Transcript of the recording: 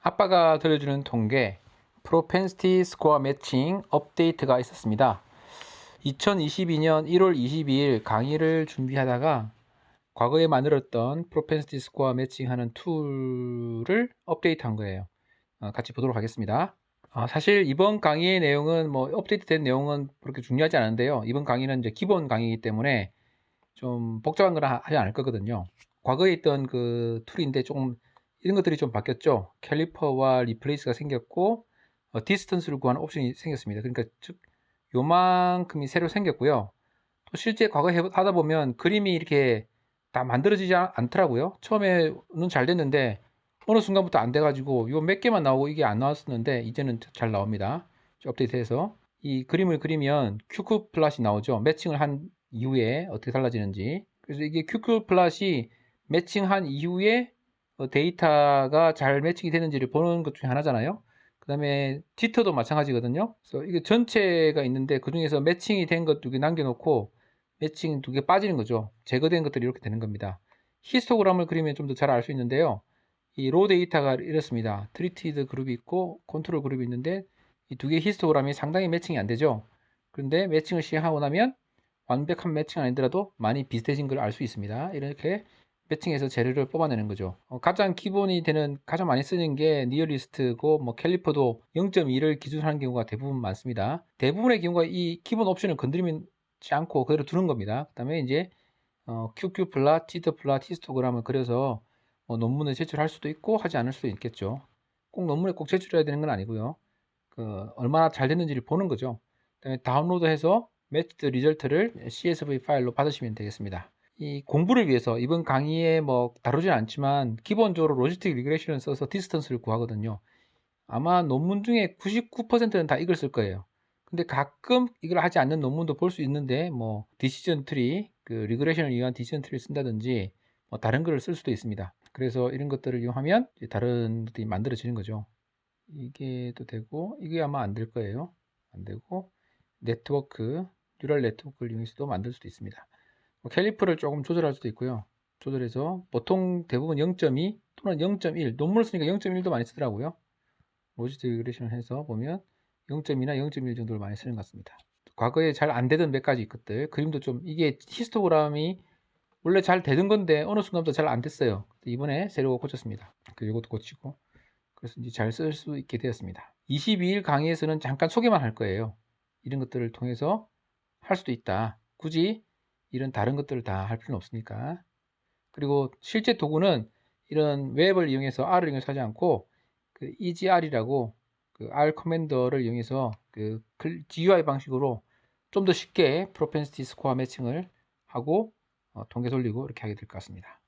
아빠가 들려주는 통계 프로펜시티 스코어 매칭 업데이트가 있었습니다. 2022년 1월 22일 강의를 준비하다가 과거에 만들었던 프로펜시티 스코어 매칭하는 툴을 업데이트한 거예요. 같이 보도록 하겠습니다. 사실 이번 강의의 내용은 업데이트된 내용은 그렇게 중요하지 않은데요. 이번 강의는 이제 기본 강의이기 때문에 좀 복잡한 건 하지 않을 거거든요. 과거에 있던 그 툴인데 조금 이런 것들이 좀 바뀌었죠. 캘리퍼와 리플레이스가 생겼고 디스턴스를 구하는 옵션이 생겼습니다. 그러니까 즉 요만큼이 새로 생겼고요. 또 실제 과거에 하다 보면 그림이 이렇게 다 만들어지지 않더라고요. 처음에는 잘 됐는데 어느 순간부터 안 돼가지고 요 몇 개만 나오고 이게 안 나왔었는데 이제는 잘 나옵니다. 업데이트해서 이 그림을 그리면 큐큐 플랫이 나오죠. 매칭을 한 이후에 어떻게 달라지는지. 그래서 이게 큐큐 플랫이 매칭한 이후에 데이터가 잘 매칭이 되는지를 보는 것 중에 하나잖아요. 그 다음에 트위터도 마찬가지거든요. 그래서 이게 전체가 있는데 그 중에서 매칭이 된 것 2개 남겨놓고 매칭 2개 빠지는 거죠. 제거된 것들이 이렇게 되는 겁니다. 히스토그램을 그리면 좀 더 잘 알 수 있는데요. 이 로 데이터가 이렇습니다. 트리티드 그룹이 있고 컨트롤 그룹이 있는데 이 2개 히스토그램이 상당히 매칭이 안 되죠. 그런데 매칭을 시행하고 나면 완벽한 매칭 아니더라도 많이 비슷해진 걸 알 수 있습니다. 이렇게 매칭해서 재료를 뽑아내는 거죠. 가장 기본이 되는 가장 많이 쓰는 게 니어리스트고 캘리퍼도 0.2를 기준으로 하는 경우가 대부분 많습니다. 대부분의 경우가 이 기본 옵션을 건드리지 않고 그대로 두는 겁니다. 그 다음에 이제 QQ 플랫, 티더 플랫, 히스토그램을 그려서 논문을 제출할 수도 있고 하지 않을 수도 있겠죠. 꼭 논문에 꼭 제출해야 되는 건 아니고요. 얼마나 잘 됐는지를 보는 거죠. 그다음에 다운로드해서 매치드 리절트를 CSV 파일로 받으시면 되겠습니다. 이 공부를 위해서 이번 강의에 다루진 않지만 기본적으로 로지스틱 리그레션을 써서 디스턴스를 구하거든요. 아마 논문 중에 99%는 다 이걸 쓸 거예요. 근데 가끔 이걸 하지 않는 논문도 볼 수 있는데 디시전 트리, 그 리그레션을 이용한 디시전 트리를 쓴다든지 다른 거를 쓸 수도 있습니다. 그래서 이런 것들을 이용하면 다른 것들이 만들어지는 거죠. 이게 또 되고 이게 아마 안 될 거예요. 안 되고 네트워크, 뉴럴 네트워크를 이용해서도 만들 수도 있습니다. 캘리퍼를 조금 조절할 수도 있고요. 조절해서 보통 대부분 0.2 또는 0.1 논문을 쓰니까 0.1도 많이 쓰더라고요. 로지스틱 리그레션을 해서 보면 0.2나 0.1 정도를 많이 쓰는 것 같습니다. 과거에 잘 안 되던 몇 가지 것들 그림도 좀 이게 히스토그램이 원래 잘 되던 건데 어느 순간부터 잘 안 됐어요. 이번에 새로 고쳤습니다. 이것도 고치고 그래서 이제 잘 쓸 수 있게 되었습니다. 22일 강의에서는 잠깐 소개만 할 거예요. 이런 것들을 통해서 할 수도 있다. 굳이 이런 다른 것들을 다 할 필요는 없으니까. 그리고 실제 도구는 이런 웹을 이용해서 R을 이용해서 하지 않고 그 EGR이라고 그 R 커맨더를 이용해서 그 GUI 방식으로 좀 더 쉽게 프로펜시티 스코어 매칭을 하고 통계 돌리고 이렇게 하게 될 것 같습니다.